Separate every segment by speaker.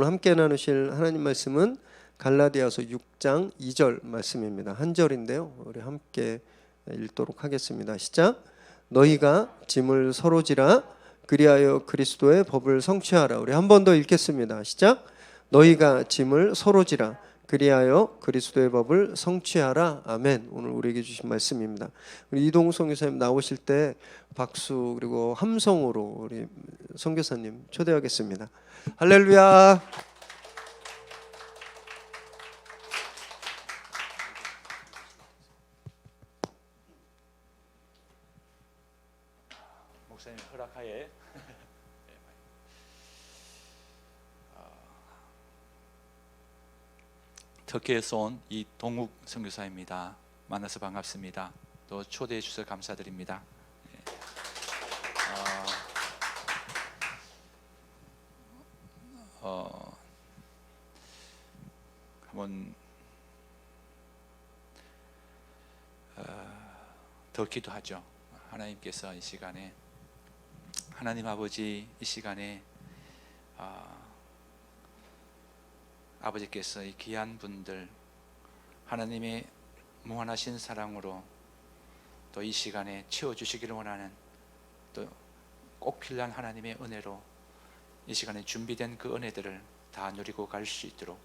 Speaker 1: 오늘 함께 나누실 하나님 말씀은 갈라디아서 6장 2절 말씀입니다. 한 절인데요, 우리 함께 읽도록 하겠습니다. 시작. 너희가 짐을 서로 지라 그리하여 그리스도의 법을 성취하라. 우리 한 번 더 읽겠습니다. 시작. 너희가 짐을 서로 지라 그리하여 그리스도의 법을 성취하라. 아멘. 오늘 우리에게 주신 말씀입니다. 우리 이동욱 선교사님 나오실 때 박수 그리고 함성으로 우리 선교사님 초대하겠습니다. 할렐루야.
Speaker 2: 목사님 허락하에 터키에서 온 이동욱 선교사입니다. 만나서 반갑습니다. 또 초대해 주셔서 감사드립니다. 한번 더 기도하죠. 하나님께서 이 시간에, 하나님 아버지, 이 시간에 아버지께서 이 귀한 분들 하나님의 무한하신 사랑으로 또 이 시간에 채워주시기를 원하는, 또 꼭 필요한 하나님의 은혜로 이 시간에 준비된 그 은혜들을 다 누리고 갈 수 있도록,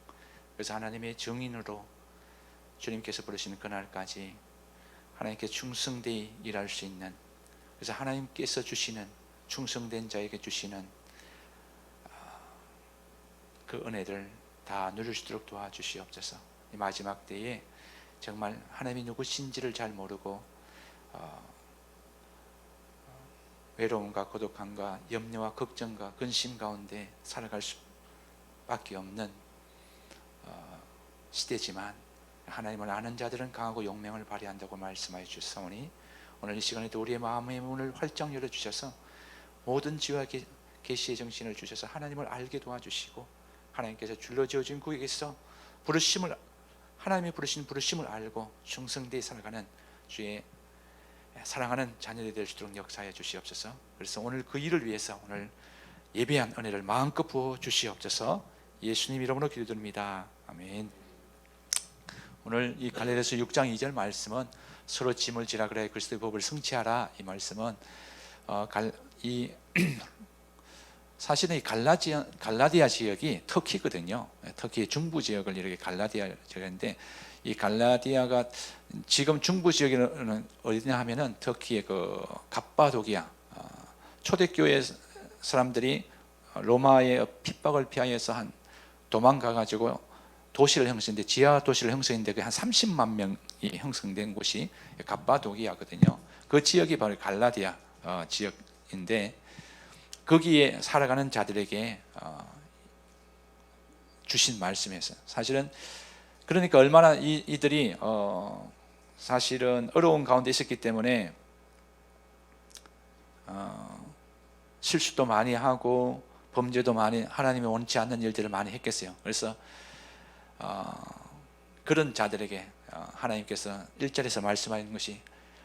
Speaker 2: 그래서 하나님의 증인으로 주님께서 부르시는 그날까지 하나님께 충성되이 일할 수 있는, 그래서 하나님께서 주시는, 충성된 자에게 주시는 그 은혜를 다 누릴 수 있도록 도와주시옵소서. 이 마지막 때에 정말 하나님이 누구신지를 잘 모르고 외로움과 고독함과 염려와 걱정과 근심 가운데 살아갈 수밖에 없는 시대지만, 하나님을 아는 자들은 강하고 용맹을 발휘한다고 말씀하여 주사오니, 오늘 이 시간에도 우리의 마음의 문을 활짝 열어주셔서 모든 지혜와 계시의 정신을 주셔서 하나님을 알게 도와주시고, 하나님께서 줄러지어진 구에게서 부르심을, 하나님의 부르신 부르심을 알고 충성되이 살아가는 주의 사랑하는 자녀들이 될 수 있도록 역사해 주시옵소서. 그래서 오늘 그 일을 위해서 오늘 예배한 은혜를 마음껏 부어 주시옵소서. 예수님 이름으로 기도드립니다. 아멘. 오늘 이 갈라디아서 6장 2절 말씀은 서로 짐을 지라 그래 그리스도의 법을 성취하라. 이 말씀은 사실은 이 갈라디아 지역이 터키거든요. 터키의 중부 지역을 이렇게 갈라디아 지역인데, 이 갈라디아가 지금 중부 지역에는 어디냐 하면은 터키의 그 갑바도기아, 초대교회 사람들이 로마의 핍박을 피하여서 도망가 가지고 도시를 형성했는데, 지하 도시를 형성했는데 한 30만 명이 형성된 곳이 갑바도기아거든요. 그 지역이 바로 갈라디아 지역인데, 거기에 살아가는 자들에게 주신 말씀이었어요. 사실은 그러니까 얼마나 이들이 사실은 어려운 가운데 있었기 때문에 실수도 많이 하고 범죄도 많이, 하나님이 원치 않는 일들을 많이 했겠어요. 그래서 그런 자들에게 하나님께서 1절에서 말씀하신 것이,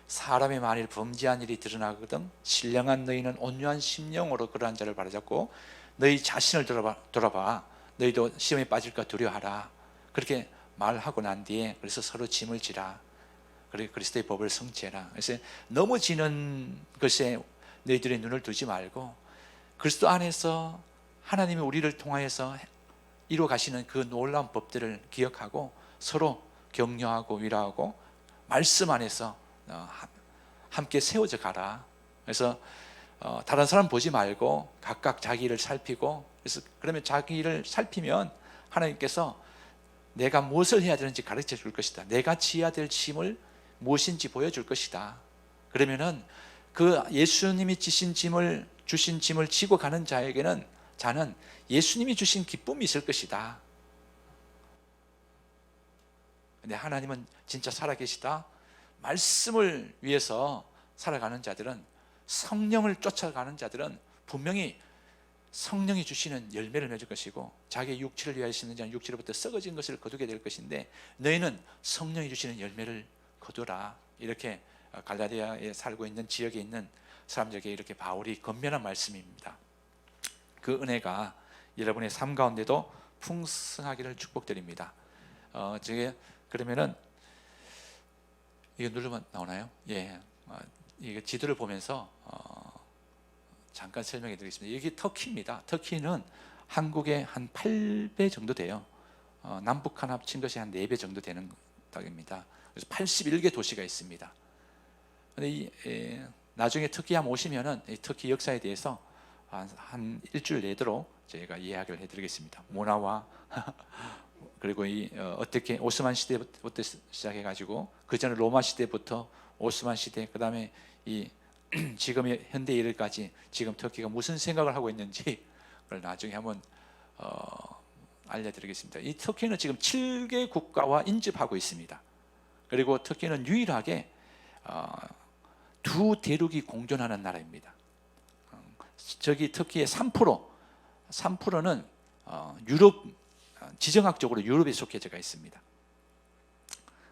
Speaker 2: 사람의 만일 범죄한 일이 드러나거든 신령한 너희는 온유한 심령으로 그러한 자를 바라잡고 너희 자신을 돌아봐 너희도 시험에 빠질까 두려워하라. 그렇게 말하고 난 뒤에, 그래서 서로 짐을 지라 그리고 그리스도의 법을 성취해라. 그래서 넘어지는 것에 너희들의 눈을 두지 말고 그리스도 안에서 하나님이 우리를 통하여서 이루어 가시는 그 놀라운 법들을 기억하고 서로 격려하고 위로하고 말씀 안에서 함께 세워져 가라. 그래서 다른 사람 보지 말고 각각 자기 일을 살피고, 그래서 그러면 자기 일을 살피면 하나님께서 내가 무엇을 해야 되는지 가르쳐 줄 것이다. 내가 지어야 될 짐을 무엇인지 보여줄 것이다. 그러면은 그 예수님이 주신 짐을 지고 가는 자에게는, 자는 예수님이 주신 기쁨이 있을 것이다. 근데 하나님은 진짜 살아계시다. 말씀을 위해서 살아가는 자들은, 성령을 쫓아가는 자들은 분명히 성령이 주시는 열매를 맺을 것이고, 자기의 육체를 위하여 심는 자는 육체로부터 썩어진 것을 거두게 될 것인데 너희는 성령이 주시는 열매를 거두라. 이렇게 갈라디아에 살고 있는 지역에 있는 사람들에게 이렇게 바울이 권면한 말씀입니다. 그 은혜가 여러분의 삶 가운데도 풍성하기를 축복드립니다. 저게 그러면은 이거 누르면 나오나요? 예, 이거 지도를 보면서 잠깐 설명해 드리겠습니다. 여기 터키입니다. 터키는 한국의 한 8배 정도 돼요. 남북한 합친 것이 한 4배 정도 되는 땅입니다. 그래서 81개 도시가 있습니다. 근데 나중에 터키 한번 오시면은 이 터키 역사에 대해서 한 일주일 내도록 제가 이야기를 해드리겠습니다. 문화와 그리고 어떻게 오스만 시대부터 시작해가지고 그 전에 로마 시대부터 오스만 시대, 그 다음에 지금의 현대 일까지 지금 터키가 무슨 생각을 하고 있는지 그걸 나중에 한번 알려드리겠습니다. 이 터키는 지금 7개 국가와 인접하고 있습니다. 그리고 터키는 유일하게 두 대륙이 공존하는 나라입니다. 저기 터키의 3%는 유럽, 지정학적으로 유럽에 속해져 있습니다.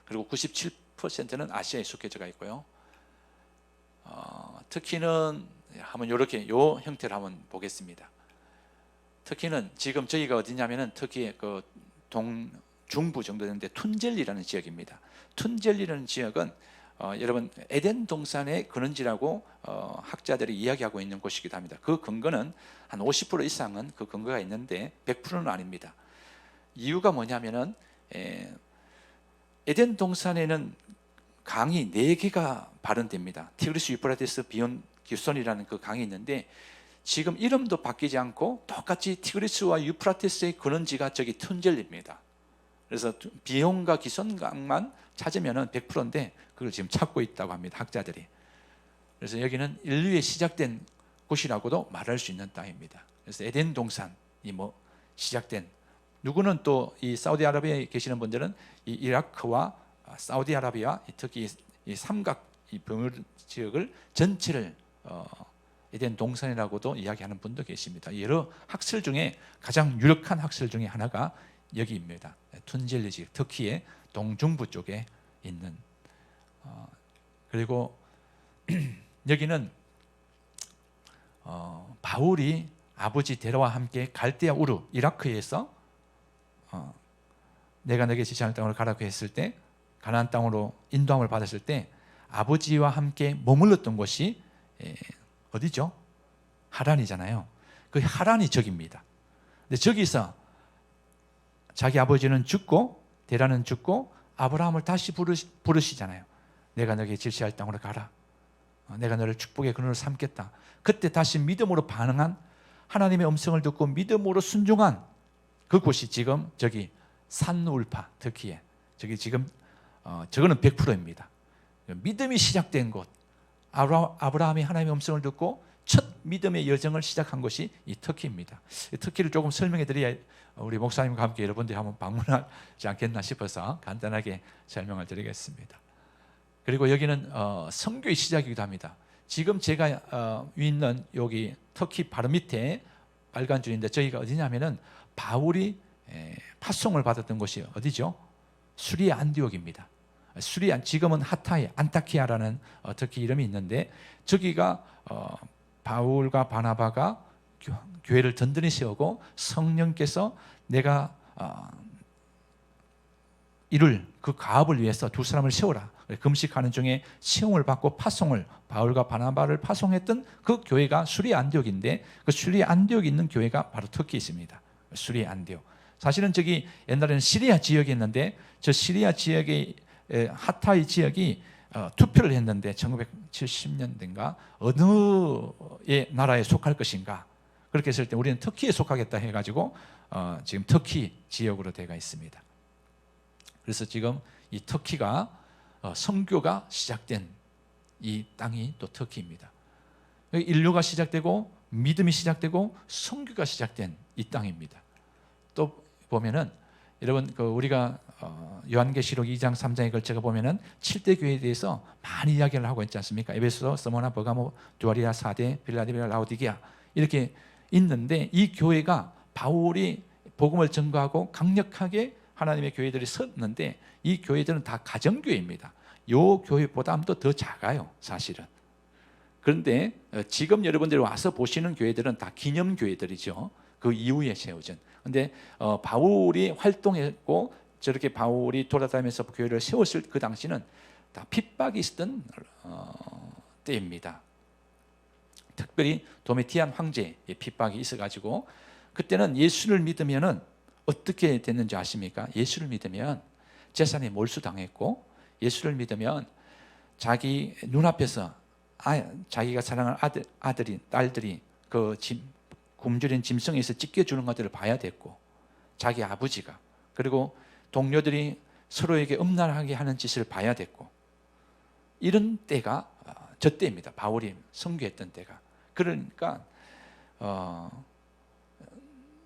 Speaker 2: 그리고 97%는 아시아에 속해져 있고요. 터키는 한번 이렇게 요 형태를 한번 보겠습니다. 터키는 지금 저희가 어디냐면은 터키의 그 중부 정도 되는데 툰젤리라는 지역입니다. 툰젤리라는 지역은 여러분 에덴 동산의 근원지라고 학자들이 이야기하고 있는 곳이기도 합니다. 그 근거는 한 50% 이상은 그 근거가 있는데 100%는 아닙니다. 이유가 뭐냐면은 에덴 동산에는 강이 4개가 발원됩니다. 티그리스, 유프라테스, 비온, 기손이라는 그 강이 있는데 지금 이름도 바뀌지 않고 똑같이 티그리스와 유프라테스의 근원지가 저기 툰젤리입니다. 그래서 비온과 기손강만 찾으면은 100%인데 그걸 지금 찾고 있다고 합니다, 학자들이. 그래서 여기는 인류의 시작된 곳이라고도 말할 수 있는 땅입니다. 그래서 에덴 동산이 시작된, 누구는 또 이 사우디아라비아에 계시는 분들은 이 이라크와 사우디아라비아, 특히 이 삼각 이 병을 지역을 전체를 에덴 동산이라고도 이야기하는 분도 계십니다. 여러 학설 중에 가장 유력한 학설 중에 하나가 여기입니다. 툰젤리 지역, 터키의 동중부 쪽에 있는. 그리고 여기는 바울이 아버지 데라와 함께 갈대아 우르 이라크에서 내가 너에게 지시하는 땅으로 가라고 했을 때, 가나안 땅으로 인도함을 받았을 때 아버지와 함께 머물렀던 곳이 어디죠? 하란이잖아요. 그 하란이 저기입니다. 근데 저기서 자기 아버지는 죽고 데라는 죽고 아브라함을 다시 부르시잖아요. 내가 너에게 지시할 땅으로 가라. 내가 너를 축복의 근원으로 삼겠다. 그때 다시 믿음으로 반응한, 하나님의 음성을 듣고 믿음으로 순종한 그곳이 지금 저기 산울파, 터키에 저기 지금 저거는 100%입니다. 믿음이 시작된 곳, 아브라함이 하나님의 음성을 듣고 첫 믿음의 여정을 시작한 곳이 이 터키입니다. 이 터키를 조금 설명해 드려야 우리 목사님과 함께 여러분들이 한번 방문하지 않겠나 싶어서 간단하게 설명을 드리겠습니다. 그리고 여기는 선교의 시작이기도 합니다. 지금 제가 있는 여기 터키 바로 밑에 빨간 줄인데 저희가 어디냐면은 바울이 파송을 받았던 곳이 어디죠? 수리아 안디옥입니다. 수리아, 지금은 하타이, 안타키아라는 터키 이름이 있는데 저기가 바울과 바나바가 교회를 든든히 세우고 성령께서 내가 이룰 그 가업을 위해서 두 사람을 세우라, 금식하는 중에 시험을 받고 파송을, 바울과 바나바를 파송했던 그 교회가 수리아 안디옥인데, 그 수리아 안디옥에 있는 교회가 바로 터키에 있습니다. 수리아 안디옥. 사실은 저기 옛날에는 시리아 지역이었는데 저 시리아 지역의 하타이 지역이 투표를 했는데 1970년대인가 어느 나라에 속할 것인가, 그렇게 했을 때 우리는 터키에 속하겠다 해가지고 지금 터키 지역으로 되어 있습니다. 그래서 지금 이 터키가 선교가 시작된 이 땅이 또 터키입니다. 인류가 시작되고 믿음이 시작되고 선교가 시작된 이 땅입니다. 또 보면은 여러분 우리가 요한계시록 2장 3장에 걸쳐가 보면은 7대 교회에 대해서 많이 이야기를 하고 있지 않습니까? 에베소, 스모나, 버가모, 두아리아, 사데, 빌라델비아, 라오디게아 이렇게 있는데, 이 교회가 바울이 복음을 전거하고 강력하게 하나님의 교회들이 섰는데 이 교회들은 다 가정교회입니다. 요 교회보다도 더 작아요, 사실은. 그런데 지금 여러분들이 와서 보시는 교회들은 다 기념교회들이죠. 그 이후에 세워진. 근데 바울이 활동했고 저렇게 바울이 돌아다니면서 교회를 세웠을 그 당시는 다 핍박이 있었던 때입니다. 특별히 도메티안 황제의 핍박이 있어가지고 그때는 예수를 믿으면은 어떻게 됐는지 아십니까? 예수를 믿으면 재산이 몰수당했고, 예수를 믿으면 자기 눈앞에서 자기가 사랑하는 아들이 딸들이 그 굶주린 짐승에서 찢겨주는 것들을 봐야 됐고, 자기 아버지가, 그리고 동료들이 서로에게 음란하게 하는 짓을 봐야 됐고, 이런 때가 저 때입니다. 바울이 선교했던 때가. 그러니까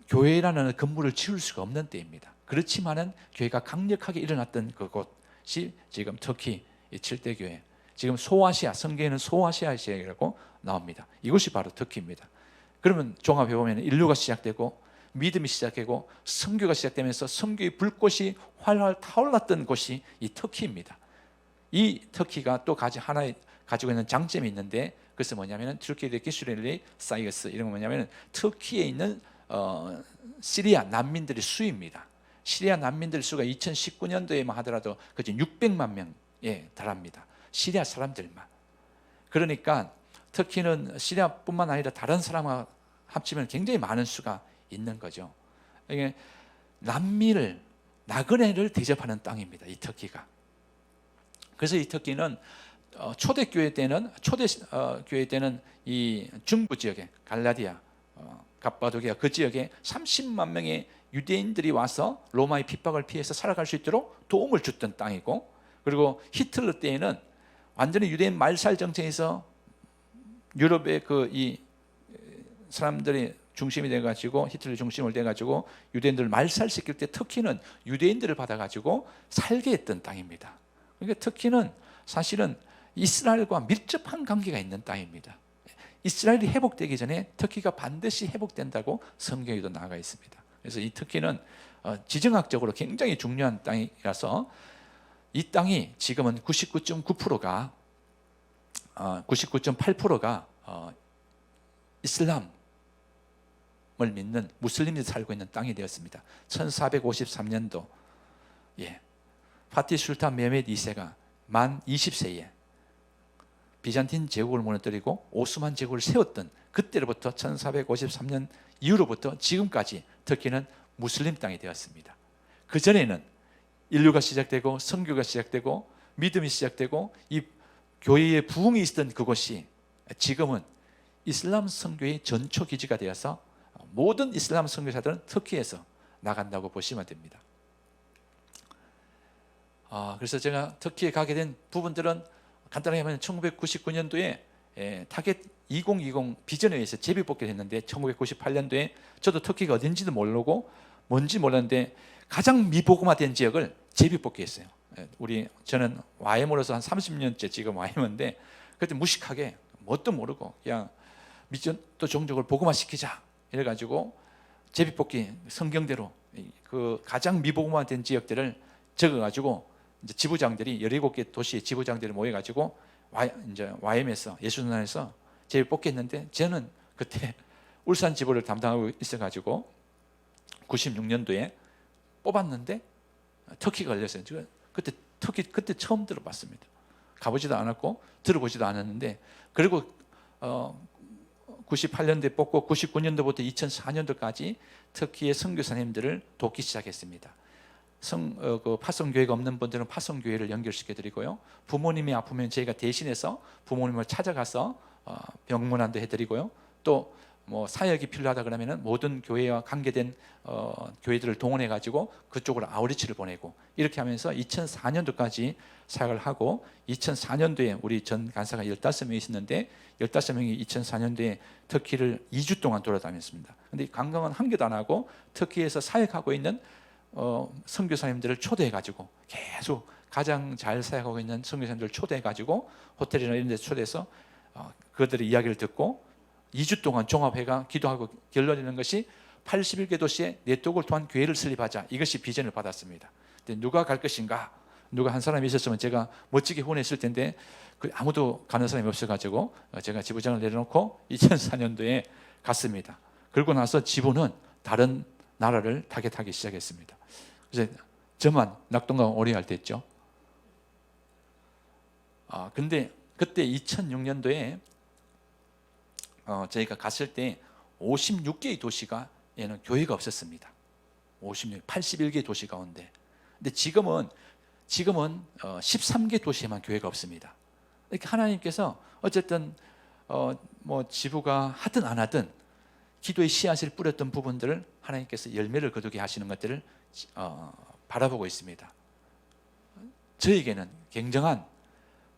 Speaker 2: 교회라는 건물을 지을 수가 없는 때입니다. 그렇지만은 교회가 강력하게 일어났던 그곳이 지금 터키 7대 교회, 지금 소아시아, 성경에는 소아시아 지역이라고 나옵니다. 이것이 바로 터키입니다. 그러면 종합해 보면 인류가 시작되고 믿음이 시작되고 선교가 시작되면서 선교의 불꽃이 활활 타올랐던 곳이 이 터키입니다. 이 터키가 또 하나의 가지고 있는 장점이 있는데, 그것은 뭐냐면은 터키의 기술의 사이거스, 이런 거 뭐냐면은 터키에 있는 시리아 난민들의 수입니다. 시리아 난민들 수가 2019년도에만 하더라도 그저 600만 명에 달합니다. 시리아 사람들만. 그러니까 터키는 시리아뿐만 아니라 다른 사람과 합치면 굉장히 많은 수가 있는 거죠. 이게 난민을, 나그네를 대접하는 땅입니다. 이 터키가. 그래서 이 터키는 초대교회 때는 이 중부 지역에 갈라디아, 갑바도기아 그 지역에 30만 명의 유대인들이 와서 로마의 핍박을 피해서 살아갈 수 있도록 도움을 줬던 땅이고, 그리고 히틀러 때에는 완전히 유대인 말살 정책에서 유럽의 이 사람들이 중심이 돼가지고, 히틀러 중심을 돼가지고 유대인들을 말살시킬 때 터키는 유대인들을 받아가지고 살게 했던 땅입니다. 그러니까 터키는 사실은 이스라엘과 밀접한 관계가 있는 땅입니다. 이스라엘이 회복되기 전에 터키가 반드시 회복된다고 성경에도 나와 있습니다. 그래서 이 터키는 지정학적으로 굉장히 중요한 땅이라서 이 땅이 지금은 99.9%가 99.8%가 이슬람을 믿는 무슬림들이 살고 있는 땅이 되었습니다. 1453년도 파티 술탄 메메드 2세가 만 20세에 비잔틴 제국을 무너뜨리고 오스만 제국을 세웠던 그때로부터 1453년 이후로부터 지금까지 터키는 무슬림 땅이 되었습니다. 그전에는 인류가 시작되고 선교가 시작되고 믿음이 시작되고 이 교회의 부흥이 있었던 그곳이 지금은 이슬람 선교의 전초 기지가 되어서 모든 이슬람 선교사들은 터키에서 나간다고 보시면 됩니다. 그래서 제가 터키에 가게 된 부분들은 간단하게 하면 1999년도에 타겟 2020 비전에 의해서 제비뽑기를 했는데, 1998년도에 저도 터키가 어딘지도 모르고 뭔지 몰랐는데 가장 미복음화된 지역을 제비뽑기했어요. 저는 YM으로서 한 30년째 지금 YM인데 그때 무식하게 뭣도 모르고 그냥 미전도 종족을 복음화시키자 이래가지고 제비뽑기 성경대로 그 가장 미복음화된 지역들을 적어가지고 이제 지부장들이 17개 도시의 지부장들이 모여가지고 이제 YM에서 예수전단에서 제비 뽑겠는데, 저는 그때 울산 지부를 담당하고 있어가지고 96년도에 뽑았는데 터키가 걸렸어요. 그때 터키 그때 처음 들어봤습니다. 가보지도 않았고 들어보지도 않았는데, 그리고 98년도에 뽑고 99년도부터 2004년도까지 터키의 선교사님들을 돕기 시작했습니다. 파송교회가 없는 분들은 파송교회를 연결시켜 드리고요, 부모님이 아프면 저희가 대신해서 부모님을 찾아가서 병문안도 해드리고요, 또 뭐 사역이 필요하다 그러면은 모든 교회와 관계된 교회들을 동원해 가지고 그쪽으로 아우리치를 보내고, 이렇게 하면서 2004년도까지 사역을 하고, 2004년도에 우리 전 간사가 15명이 있었는데 15명이 2004년도에 터키를 2주 동안 돌아다녔습니다. 근데 관광은 한 개도 안 하고 터키에서 사역하고 있는 선교사님들을 초대해 가지고 계속 가장 잘 사역하고 있는 선교사님들을 초대해 가지고 호텔이나 이런 데서 초대해서 그들의 이야기를 듣고 2주 동안 종합회가 기도하고 결론내는 것이 81개 도시에 네트워크를 통한 교회를 설립하자, 이것이 비전을 받았습니다. 근데 누가 갈 것인가? 누가 한 사람이 있었으면 제가 멋지게 후원했을 텐데 아무도 가는 사람이 없어가지고 제가 지부장을 내려놓고 2004년도에 갔습니다. 그러고 나서 지부는 다른 나라를 타겟하기 시작했습니다. 그래서 저만 낙동강 오리알 됐죠. 근데 그때 2006년도에 저희가 갔을 때 56개의 도시가 얘는 교회가 없었습니다. 81개 도시 가운데. 근데 지금은 13개 도시에만 교회가 없습니다. 이렇게 하나님께서 어쨌든 뭐 지부가 하든 안 하든 기도의 씨앗을 뿌렸던 부분들을 하나님께서 열매를 거두게 하시는 것들을 바라보고 있습니다. 저에게는 굉장한,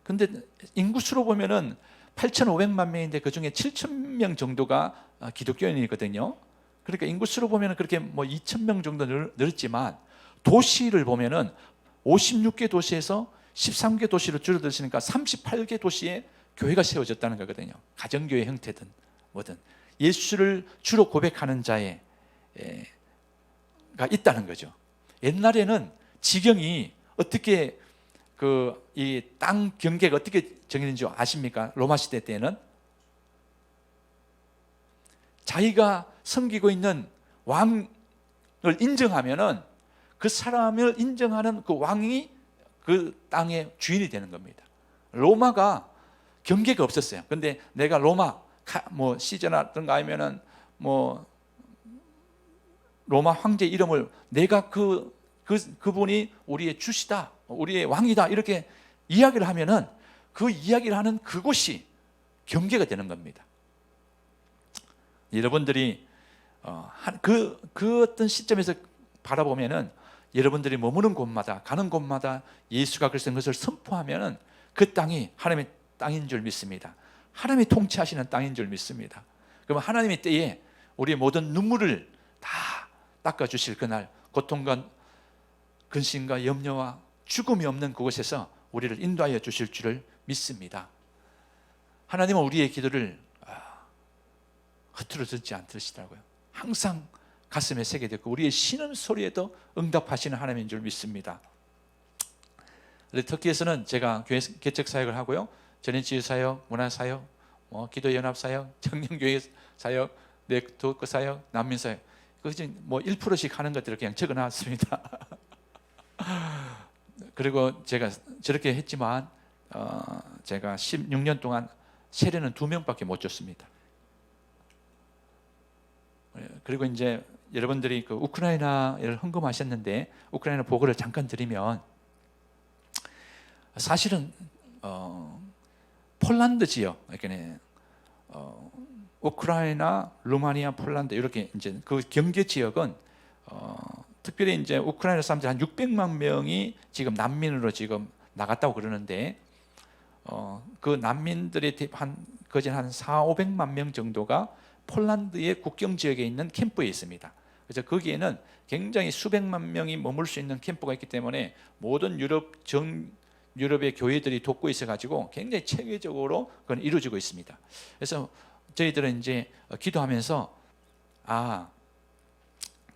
Speaker 2: 근데 인구수로 보면은 8,500만 명인데 그 중에 7,000명 정도가 기독교인이거든요. 그러니까 인구수로 보면은 그렇게 뭐 2,000명 정도 늘었지만 도시를 보면은 56개 도시에서 13개 도시로 줄어들으니까 38개 도시에 교회가 세워졌다는 거거든요. 가정교회 형태든 뭐든 예수를 주로 고백하는 자가 있다는 거죠. 옛날에는 지경이 어떻게 이 땅 경계가 어떻게 정해진지 아십니까? 로마 시대 때는 자기가 섬기고 있는 왕을 인정하면은 그 사람을 인정하는 그 왕이 그 땅의 주인이 되는 겁니다. 로마가 경계가 없었어요. 근데 내가 로마 뭐 시저라든가 아니면은 뭐 로마 황제 이름을 내가 그분이 우리의 주시다, 우리의 왕이다 이렇게 이야기를 하면은 그 이야기를 하는 그곳이 경계가 되는 겁니다. 여러분들이 그 어떤 시점에서 바라보면은 여러분들이 머무는 곳마다 가는 곳마다 예수가 그것을 선포하면은 그 땅이 하나님의 땅인 줄 믿습니다. 하나님이 통치하시는 땅인 줄 믿습니다. 그러면 하나님의 때에 우리의 모든 눈물을 다 닦아주실 그날, 고통과 근심과 염려와 죽음이 없는 그곳에서 우리를 인도하여 주실 줄을 믿습니다. 하나님은 우리의 기도를 허투루 듣지 않으시더라고요. 항상 가슴에 새게 됐고 우리의 신음소리에도 응답하시는 하나님인 줄 믿습니다. 터키에서는 제가 교회 개척 사역을 하고요, 전인치유 사역, 문화 사역, 기도 연합 사역, 청년교회 사역, 네트워크 사역, 난민 사역, 그것이 뭐 1%씩 하는 것들을 그냥 적어놨습니다. 그리고 제가 저렇게 했지만 제가 16년 동안 세례는 2명밖에 못 줬습니다. 그리고 이제 여러분들이 그 우크라이나를 헌금하셨는데 우크라이나 보고를 잠깐 드리면, 사실은 폴란드 지역, 그러니까 우크라이나, 루마니아, 폴란드 이렇게 이제 그 경계 지역은 특별히 이제 우크라이나 사람들 한 600만 명이 지금 난민으로 지금 나갔다고 그러는데 그 난민들의 거진 한 400~500만 명 정도가 폴란드의 국경 지역에 있는 캠프에 있습니다. 그래서 거기에는 굉장히 수백만 명이 머물 수 있는 캠프가 있기 때문에 모든 유럽의 교회들이 돕고 있어가지고 굉장히 체계적으로 그건 이루어지고 있습니다. 그래서 저희들은 이제 기도하면서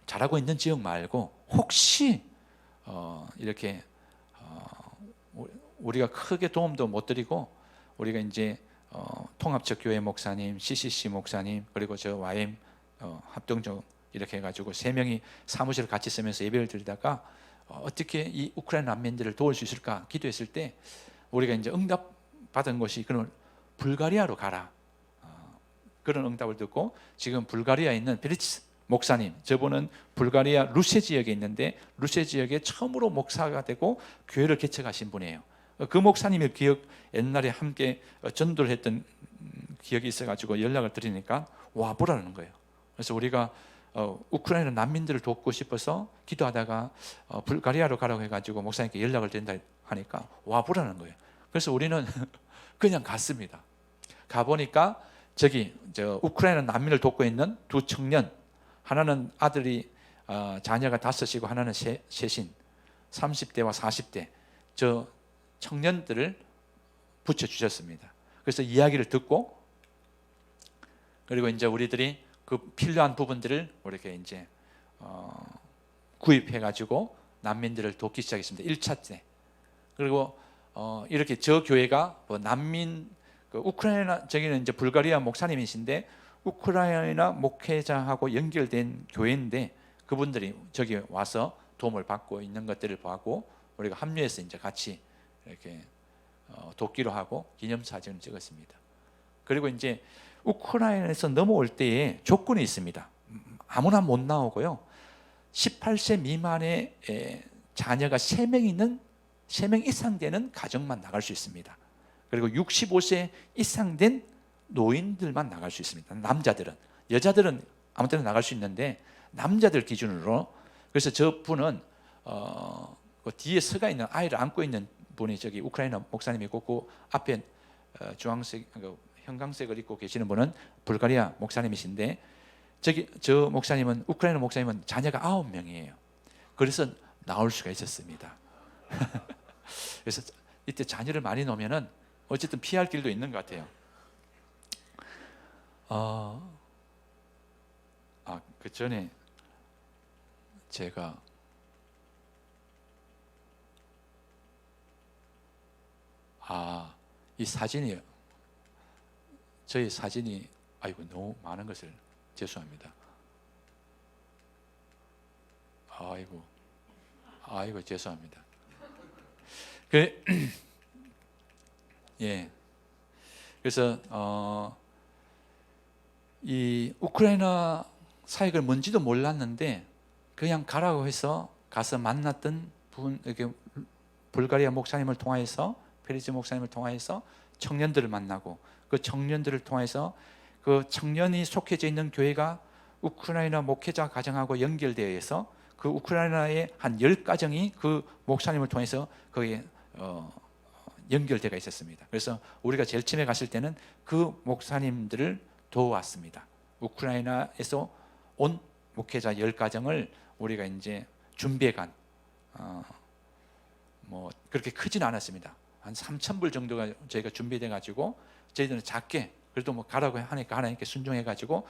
Speaker 2: 잘하고 있는 지역 말고 혹시 이렇게 우리가 크게 도움도 못 드리고 우리가 이제 통합적 교회 목사님, CCC 목사님, 그리고 저 YM 합동적 이렇게 해가지고 3명이 사무실을 같이 쓰면서 예배를 드리다가 어떻게 이 우크라이나 난민들을 도울 수 있을까 기도했을 때 우리가 이제 응답 받은 것이 그런 불가리아로 가라, 그런 응답을 듣고 지금 불가리아에 있는 베리츠 목사님, 저분은 불가리아 루세 지역에 있는데 루세 지역에 처음으로 목사가 되고 교회를 개척하신 분이에요. 그 목사님의 기억, 옛날에 함께 전도를 했던 기억이 있어가지고 연락을 드리니까 와보라는 거예요. 그래서 우리가 우크라이나 난민들을 돕고 싶어서 기도하다가 불가리아로 가라고 해가지고 목사님께 연락을 드린다 하니까 와보라는 거예요. 그래서 우리는 그냥 갔습니다. 가보니까 저기 우크라이나 난민을 돕고 있는 두 청년, 하나는 아들이 자녀가 5이고 하나는 셋인 30대와 40대 저 청년들을 붙여주셨습니다. 그래서 이야기를 듣고 그리고 이제 우리들이 그 필요한 부분들을 이렇게 이제 구입해가지고 난민들을 돕기 시작했습니다. 1차 때. 그리고 이렇게 저 교회가 난민 우크라이나 저기는 이제 불가리아 목사님이신데 우크라이나 목회자하고 연결된 교회인데 그분들이 저기 와서 도움을 받고 있는 것들을 보고 우리가 합류해서 이제 같이 이렇게 돕기로 하고 기념사진을 찍었습니다. 그리고 이제 우크라이나에서 넘어올 때에 조건이 있습니다. 아무나 못 나오고요. 18세 미만의 자녀가 3명 이상 되는 가정만 나갈 수 있습니다. 그리고 65세 이상 된 노인들만 나갈 수 있습니다. 남자들은. 여자들은 아무 때나 나갈 수 있는데 남자들 기준으로. 그래서 저 분은 그 뒤에 서가 있는 아이를 안고 있는 분이 저기 우크라이나 목사님이고 그 앞에 주황색 형광색을 입고 계시는 분은 불가리아 목사님이신데 저 목사님은 우크라이나 목사님은 자녀가 9명이에요. 그래서 나올 수가 있었습니다. 그래서 이때 자녀를 많이 놓으면은 어쨌든 피할 길도 있는 것 같아요. 그 전에 제가 이 사진이 저희 사진이 아이고 너무 많은 것을 죄송합니다. 아이고 죄송합니다. 예. 그래서 이 우크라이나 사역을 뭔지도 몰랐는데 그냥 가라고 해서 가서 만났던 분, 이렇게 불가리아 목사님을 통하여서 페리즈 목사님을 통하여서 청년들을 만나고 그 청년들을 통해서 그 청년이 속해져 있는 교회가 우크라이나 목회자 가정하고 연결되어 있어 그 우크라이나의 한 10가정이 그 목사님을 통해서 거기에 연결되어 있었습니다. 그래서 우리가 제일 처음에 갔을 때는 그 목사님들을 도왔습니다. 우크라이나에서 온 목회자 10가정을 우리가 이제 준비해 간 뭐 그렇게 크진 않았습니다. 한 3,000불 정도가 저희가 준비돼 가지고 저희들은 작게 그래도 뭐 가라고 하니까 하나님께 순종해 가지고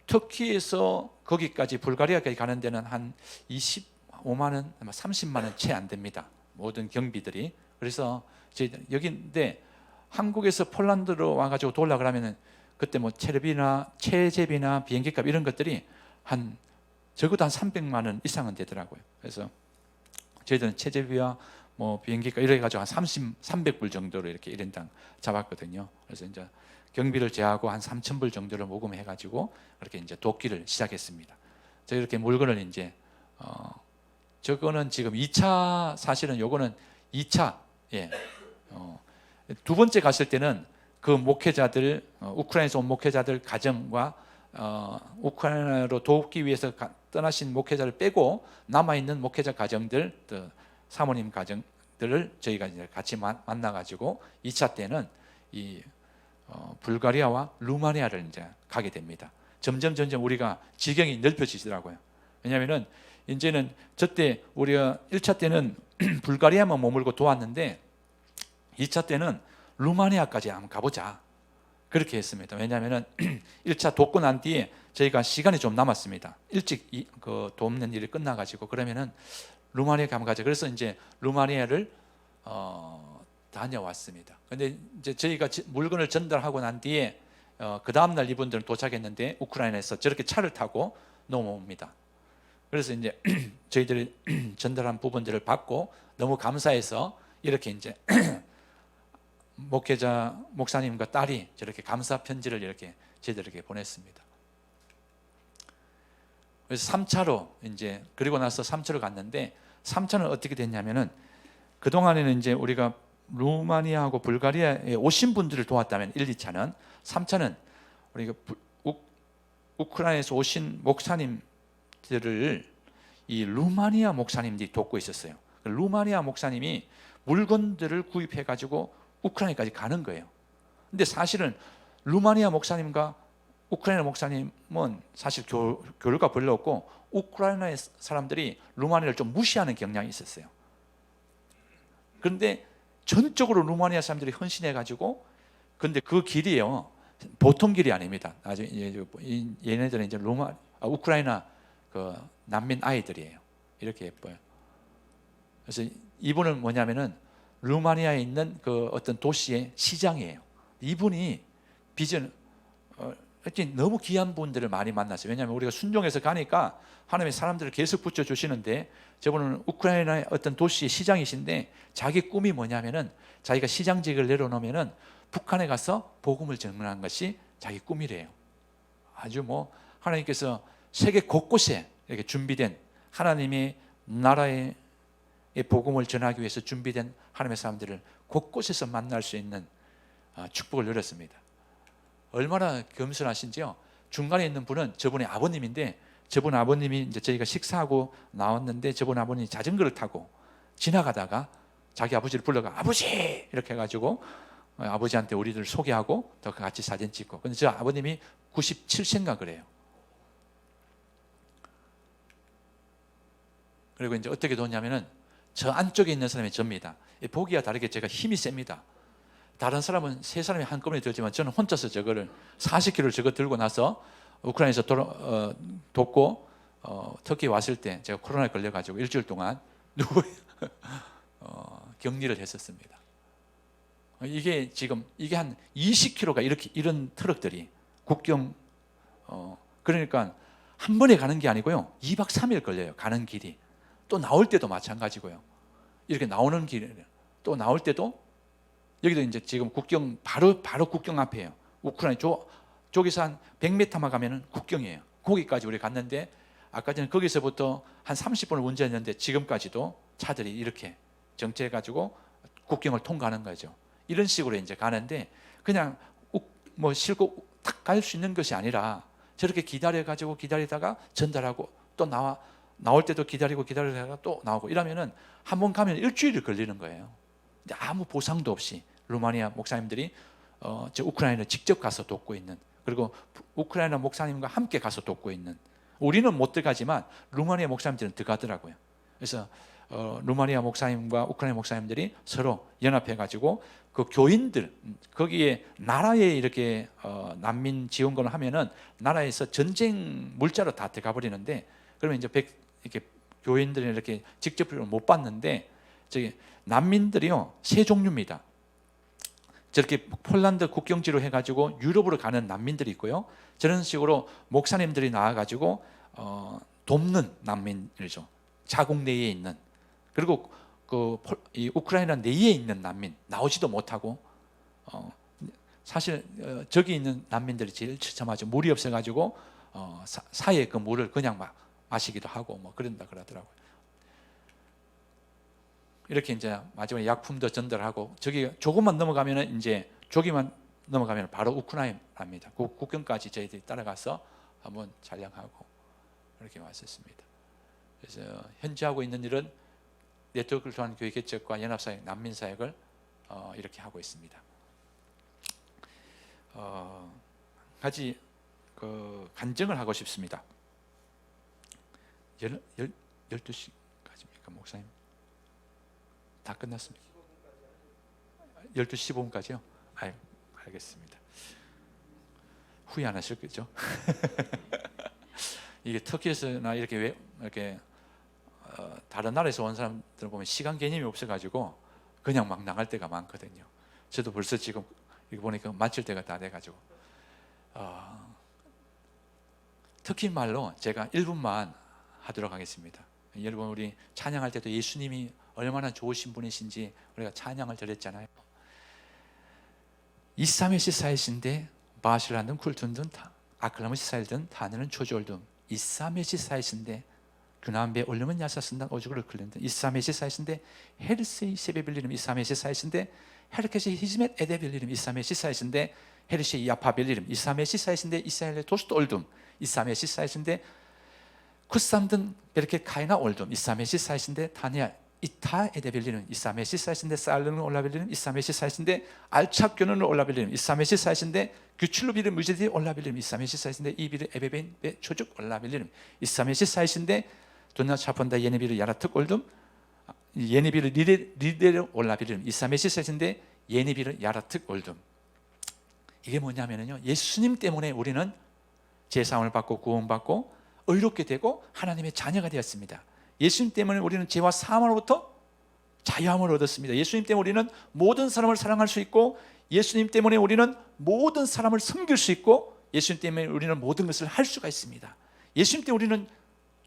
Speaker 2: 터키에서 거기까지 불가리아까지 가는 데는 한 25만 원, 30만 원 채 안 됩니다. 모든 경비들이. 그래서 저희들 여기인데 한국에서 폴란드로 와가지고 돌라 그러면은 그때 뭐 체제비나 비행기값 이런 것들이 한 적어도 한 300만 원 이상은 되더라고요. 그래서 저희들은 체제비와 뭐 비행기값 이래 가지고 한 300불 정도로 이렇게 1인당 잡았거든요. 그래서 이제 경비를 제하고 한 3,000불 정도를 모금해 가지고 그렇게 이제 돕기를 시작했습니다. 저희 이렇게 물건을 이제 저거는 지금 2차 사실은 요거는 2차 두 번째 갔을 때는 그 목회자들 우크라이나에서 온 목회자들 가정과 우크라이나로 돕기 위해서 떠나신 목회자를 빼고 남아 있는 목회자 가정들, 사모님 가정들을 저희가 이제 같이 만나 가지고 2차 때는 이 불가리아와 루마니아를 이제 가게 됩니다. 점점 우리가 지경이 넓혀지더라고요. 왜냐하면은 이제는 저때 우리가 1차 때는 불가리아만 머물고 도왔는데 2차 때는 루마니아까지 한번 가보자 그렇게 했습니다. 왜냐하면은 1차 돕고 난 뒤에 저희가 시간이 좀 남았습니다. 일찍 그 돕는 일이 끝나가지고 그러면은 루마니아 가면 가자. 그래서 이제 루마니아를 다녀왔습니다. 근데 이제 저희가 물건을 전달하고 난 뒤에 그 다음 날 이분들은 도착했는데 우크라이나에서 저렇게 차를 타고 넘어옵니다. 그래서 이제 저희들이 전달한 부분들을 받고 너무 감사해서 이렇게 이제 목회자 목사님과 딸이 저렇게 감사 편지를 이렇게 저희들에게 보냈습니다. 그래서 3차로 이제 그리고 나서 3차로 갔는데 3차는 어떻게 됐냐면은 그 동안에는 이제 우리가 루마니아하고 불가리아에 오신 분들을 도왔다면 1, 2차는 3차는 우리가 우크라이나에서 오신 목사님들을 이 루마니아 목사님들이 돕고 있었어요. 루마니아 목사님이 물건들을 구입해 가지고 우크라이나까지 가는 거예요. 근데 사실은 루마니아 목사님과 우크라이나 목사님은 사실 교류가 별로 없고 우크라이나의 사람들이 루마니아를 좀 무시하는 경향이 있었어요. 그런데 전적으로 루마니아 사람들이 헌신해 가지고 근데 그 길이요 보통 길이 아닙니다. 나중에 얘네들은 이제 우크라이나 그 난민 아이들이에요. 이렇게 예뻐요. 그래서 이분은 뭐냐면은 루마니아에 있는 그 어떤 도시의 시장이에요. 이분이 비전에서 하여튼 너무 귀한 분들을 많이 만났어요. 왜냐하면 우리가 순종해서 가니까 하나님의 사람들을 계속 붙여주시는데, 저분은 우크라이나의 어떤 도시의 시장이신데 자기 꿈이 뭐냐면은 자기가 시장직을 내려놓으면은 북한에 가서 복음을 전하는 것이 자기 꿈이래요. 아주 뭐 하나님께서 세계 곳곳에 이렇게 준비된, 하나님의 나라의 복음을 전하기 위해서 준비된 하나님의 사람들을 곳곳에서 만날 수 있는 축복을 누렸습니다. 얼마나 겸손하신지요. 중간에 있는 분은 저분의 아버님인데, 저분 아버님이 이제 저희가 식사하고 나왔는데, 저분 아버님이 자전거를 타고 지나가다가 자기 아버지를 불러가 아버지 이렇게 해가지고 아버지한테 우리들 소개하고 또 같이 사진 찍고. 근데 저 아버님이 97세인가 그래요. 그리고 이제 어떻게 도냐면은 저 안쪽에 있는 사람이 접니다. 보기와 다르게 제가 힘이 셉니다. 다른 사람은 세 사람이 한꺼번에 들지만 저는 혼자서 저거를 40kg를 저거 들고 나서 우크라이나에서 돕고 터키에 왔을 때 제가 코로나에 걸려가지고 일주일 동안 격리를 했었습니다. 이게 지금 이게 한 20kg가 이렇게 이런 트럭들이 국경 그러니까 한 번에 가는 게 아니고요. 2박 3일 걸려요. 가는 길이. 또 나올 때도 마찬가지고요. 이렇게 나오는 길에 또 나올 때도 여기도 이제 지금 국경 바로 국경 앞이에요. 우크라이나 쪽에서 한 100m만 가면은 국경이에요. 거기까지 우리 갔는데 아까 전에 거기서부터 한 30분을 운전했는데 지금까지도 차들이 이렇게 정체해 가지고 국경을 통과하는 거죠. 이런 식으로 이제 가는데 그냥 뭐 실고 탁 갈 수 있는 것이 아니라 저렇게 기다려 가지고 기다리다가 전달하고 또 나올 때도 기다리다가 또 나오고 이러면은 한 번 가면 일주일이 걸리는 거예요. 근데 아무 보상도 없이 루마니아 목사님들이 저 우크라이나에 직접 가서 돕고 있는, 그리고 우크라이나 목사님과 함께 가서 돕고 있는, 우리는 못 들어가지만 루마니아 목사님들은 들어가더라고요. 그래서 루마니아 목사님과 우크라이나 목사님들이 서로 연합해 가지고 그 교인들 거기에 나라에 이렇게 난민 지원금을 하면은 나라에서 전쟁 물자로 다 들어가 버리는데, 그러면 이제 이렇게 교인들이 이렇게 직접 못 받는데, 저기 난민들이요 세 종류입니다. 저렇게 폴란드 국경지로 해가지고 유럽으로 가는 난민들이 있고요. 저런 식으로 목사님들이 나와가지고 돕는 난민이죠. 자국 내에 있는, 그리고 이 우크라이나 내에 있는 난민 나오지도 못하고 사실 저기 있는 난민들이 제일 처참하죠. 물이 없어가지고 사이에 그 물을 그냥 마시기도 하고 뭐 그런다 그러더라고요. 이렇게 이제 마지막에 약품도 전달하고, 저기 조금만 넘어가면은 이제 저기만 넘어가면 바로 우크라이나입니다. 그 국경까지 저희들이 따라가서 한번 촬영하고 이렇게 왔었습니다. 그래서 현재 하고 있는 일은 네트워크를 통한 교회 개척과 연합사역, 난민사역을 이렇게 하고 있습니다. 가지 간증을 하고 싶습니다. 12시까지입니까 목사님? 다 끝났습니다. 12시 15분까지요? 아유, 알겠습니다. 후회 안 하실 거죠? 이게 터키에서나 이렇게 다른 나라에서 온 사람들 보면 시간 개념이 없어가지고 그냥 막 나갈 때가 많거든요. 저도 벌써 지금 이거 보니까 마칠 때가 다 돼가지고 터키 말로 제가 1분만 하도록 하겠습니다. 여러분, 우리 찬양할 때도 예수님이 얼마나 좋으신 분이신지 우리가 찬양을 드렸잖아요. 이사메시 사이신데 바실라는 쿨툰든 아클라무시 사일든 다니는 초졸든 이사메시 사이신데 그나운베 올르면 야사쓴단 오죽을 클린든 이사메시 사이신데 헤르세이 세베빌리름 이사메시 사이신데 헤르케시 히즈멧 에데빌리름 이사메시 사이신데 헤르시 야파빌리름 이사메시 사이신데 이스라엘의 도스도 올둠 이사메시 사이신데 쿠삼든 베르케 카이나 올둠 이사메시 사이신데 다니아 이타 에데빌리는 이사메시 사이신데 살르는 올라빌리는 이사메시 사이신데 알착교는 올라빌리는 이사메시 사이신데 규출로 비를 무제디 올라빌리는 이사메시 사이신데 이비를 에베베인 베 초죽 올라빌리는 이사메시 사이신데 돈나 차펀다 예니비를 야라특 올둠 예니비를 리데로 올라빌리는 이사메시 사이신데 예니비를 야라특 올둠. 이게 뭐냐면요, 예수님 때문에 우리는 제사함을 받고 구원받고 의롭게 되고 하나님의 자녀가 되었습니다. 예수님 때문에 우리는 죄와 사함으로부터 자유함을 얻었습니다. 예수님 때문에 우리는 모든 사람을 사랑할 수 있고, 예수님 때문에 우리는 모든 사람을 섬길 수 있고, 예수님 때문에 우리는 모든 것을 할 수가 있습니다. 예수님 때문에 우리는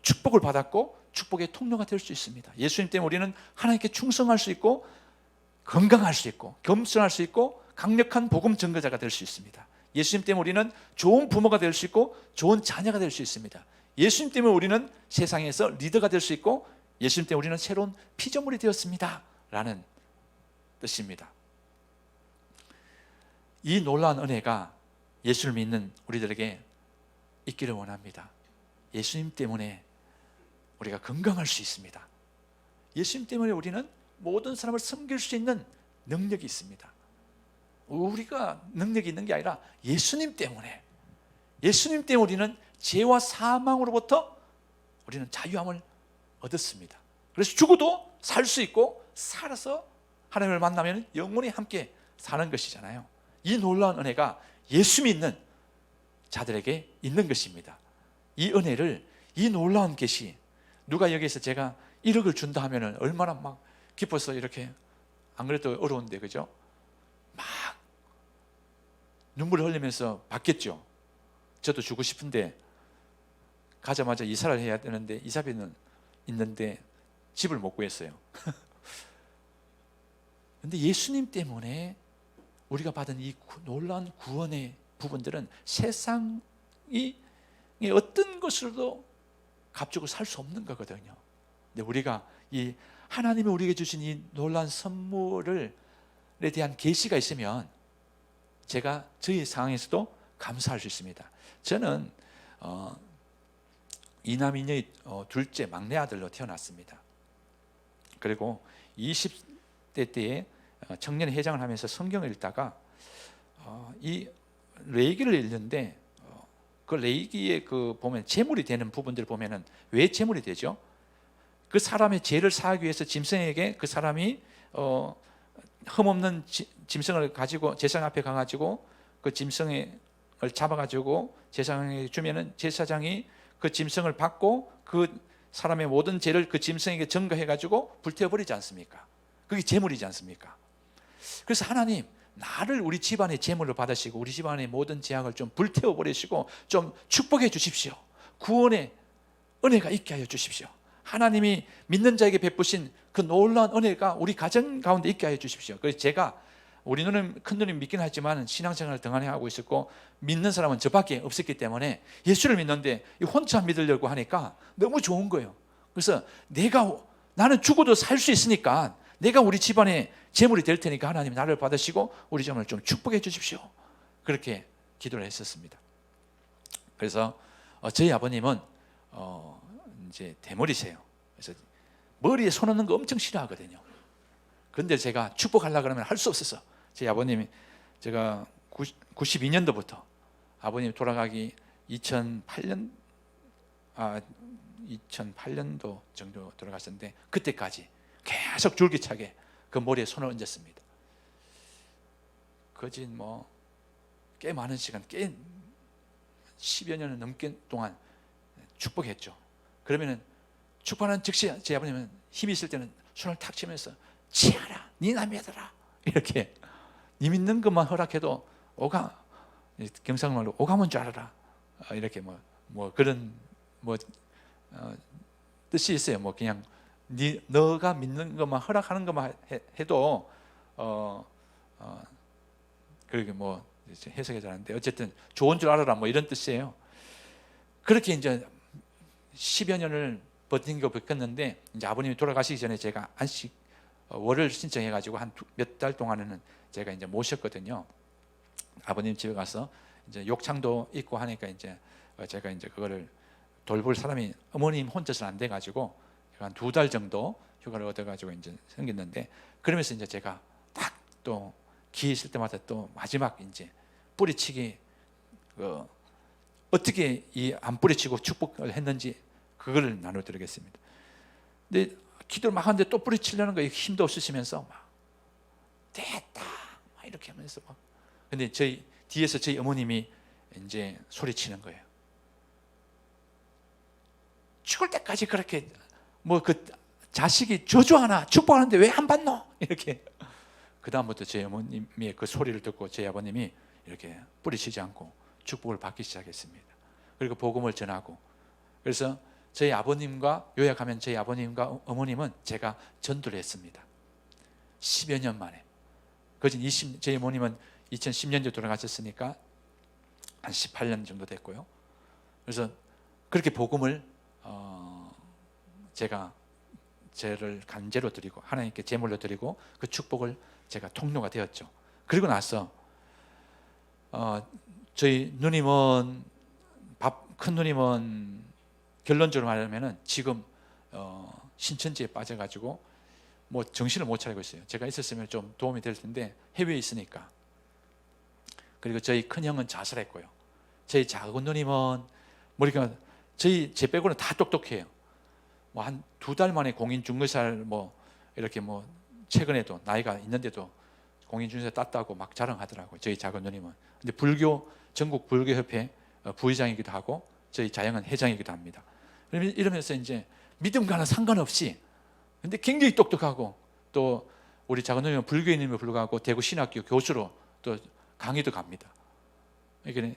Speaker 2: 축복을 받았고 축복의 통로가 될 수 있습니다. 예수님 때문에 우리는 하나님께 충성할 수 있고 건강할 수 있고 겸손할 수 있고 강력한 복음 전거자가 될 수 있습니다. 예수님 때문에 우리는 좋은 부모가 될 수 있고 좋은 자녀가 될 수 있습니다. 예수님 때문에 우리는 세상에서 리더가 될 수 있고 예수님 때문에 우리는 새로운 피조물이 되었습니다 라는 뜻입니다. 이 놀라운 은혜가 예수를 믿는 우리들에게 있기를 원합니다. 예수님 때문에 우리가 건강할 수 있습니다. 예수님 때문에 우리는 모든 사람을 섬길 수 있는 능력이 있습니다. 우리가 능력이 있는 게 아니라 예수님 때문에 우리는 죄와 사망으로부터 우리는 자유함을 얻었습니다. 그래서 죽어도 살 수 있고 살아서 하나님을 만나면 영원히 함께 사는 것이잖아요. 이 놀라운 은혜가 예수 믿는 자들에게 있는 것입니다. 이 은혜를, 이 놀라운 계시, 누가 여기에서 제가 1억을 준다 하면 얼마나 막 기뻐서 이렇게, 안 그래도 어려운데 그죠? 막 눈물을 흘리면서 받겠죠. 저도 주고 싶은데 가자마자 이사를 해야 되는데 이사비는 있는데 집을 못 구했어요. 그런데 예수님 때문에 우리가 받은 이 놀라운 구원의 부분들은 세상이 어떤 것으로도 값주고 살 수 없는 거거든요. 근데 우리가 이 하나님이 우리에게 주신 이 놀라운 선물에 대한 계시가 있으면 제가 저희 상황에서도 감사할 수 있습니다. 저는 이남이녀의 둘째 막내 아들로 태어났습니다. 그리고 20대 때에 청년 회장을 하면서 성경을 읽다가 이 레위기를 읽는데 그 레위기에 그 보면 제물이 되는 부분들 보면은 왜 제물이 되죠? 그 사람의 죄를 사하기 위해서 짐승에게 그 사람이 흠없는 짐승을 가지고 제사장 앞에 가가지고 그 짐승을 잡아가지고 제사장에게 주면은 제사장이 그 짐승을 받고 그 사람의 모든 죄를 그 짐승에게 전가해가지고 불태워버리지 않습니까? 그게 제물이지 않습니까? 그래서 하나님, 나를 우리 집안의 제물로 받으시고 우리 집안의 모든 죄악을 좀 불태워버리시고 좀 축복해 주십시오. 구원의 은혜가 있게 하여 주십시오. 하나님이 믿는 자에게 베푸신 그 놀라운 은혜가 우리 가정 가운데 있게 하여 주십시오. 그래서 제가, 우리 누님, 큰 누님 믿긴 하지만 신앙생활을 등한히 하고 있었고 믿는 사람은 저밖에 없었기 때문에 예수를 믿는데 혼자 믿으려고 하니까 너무 좋은 거예요. 그래서 나는 죽어도 살 수 있으니까 내가 우리 집안의 제물이 될 테니까 하나님 나를 받으시고 우리 집안을 좀 축복해 주십시오. 그렇게 기도를 했었습니다. 그래서 저희 아버님은 이제 대머리세요. 그래서 머리에 손 얹는 거 엄청 싫어하거든요. 그런데 제가 축복하려고 그러면 할 수 없었어. 저희 아버님이, 제가 92년도부터 아버님 돌아가기 2008년도 정도 돌아가셨는데 그때까지 계속 줄기차게 그 머리에 손을 얹었습니다. 거진 꽤 많은 시간, 꽤 10여 년을 넘게 동안 축복했죠. 그러면은 축복하는 즉시 제 아버님은 힘이 있을 때는 손을 탁 치면서 치아라, 네 남의 아들아, 이렇게 네 믿는 것만 허락해도 경상말로 오감은 줄 알아라, 이렇게 그런 뜻이 있어요. 그냥 너가 믿는 것만 허락하는 것만 해도 그렇게 해석이 잘 안 돼. 어쨌든 좋은 줄 알아라 이런 뜻이에요. 그렇게 이제 10여 년을 버틴 거 겪었는데 이제 아버님이 돌아가시기 전에 제가 안식 월을 신청해가지고 한 몇 달 동안은 제가 이제 모셨거든요. 아버님 집에 가서 이제 욕창도 있고 하니까 이제 제가 이제 그거를 돌볼 사람이 어머님 혼자서는 안 돼가지고 한 2달 정도 휴가를 얻어가지고 이제 생겼는데, 그러면서 이제 제가 딱 또 기회 있을 때마다 또 마지막 이제 뿌리치기 어떻게 이 안 뿌리치고 축복을 했는지 그걸 나눠드리겠습니다. 근데 기도를 막 하는데 또 뿌리치려는 거에 힘도 없으시면서 막 됐다 막 이렇게 하면서 막, 근데 저희 뒤에서 저희 어머님이 이제 소리치는 거예요. 죽을 때까지 그렇게 그 자식이 저주하나 축복하는데 왜 안 받노? 이렇게. 그 다음부터 제 어머님의 그 소리를 듣고 제 아버님이 이렇게 뿌리치지 않고 축복을 받기 시작했습니다. 그리고 복음을 전하고, 그래서 저희 아버님과, 요약하면 저희 아버님과 어머님은 제가 전도를 했습니다. 10여 년 만에. 저희 어머님은 2010년도에 돌아가셨으니까 한 18년 정도 됐고요. 그래서 그렇게 복음을 제가 저를 간제로 드리고 하나님께 제물로 드리고 그 축복을 제가 통로가 되었죠. 그리고 나서 저희 누님은 큰 누님은 결론적으로 말하면은 지금 신천지에 빠져가지고 뭐 정신을 못 차리고 있어요. 제가 있었으면 좀 도움이 될 텐데 해외에 있으니까. 그리고 저희 큰 형은 자살했고요. 저희 작은 누님은 머리가 제 빼고는 다 똑똑해요. 뭐 한 2달 만에 공인중개사를 뭐 이렇게 뭐 최근에도 나이가 있는데도 공인중개사 땄다고 막 자랑하더라고요. 저희 작은 누님은. 근데 전국 불교협회 부의장이기도 하고 저희 자영은 회장이기도 합니다. 이러면서 이제 믿음과는 상관없이 근데 굉장히 똑똑하고, 또 우리 작은 누님은 불교인임에 불구하고 대구 신학교 교수로 또 강의도 갑니다. 이게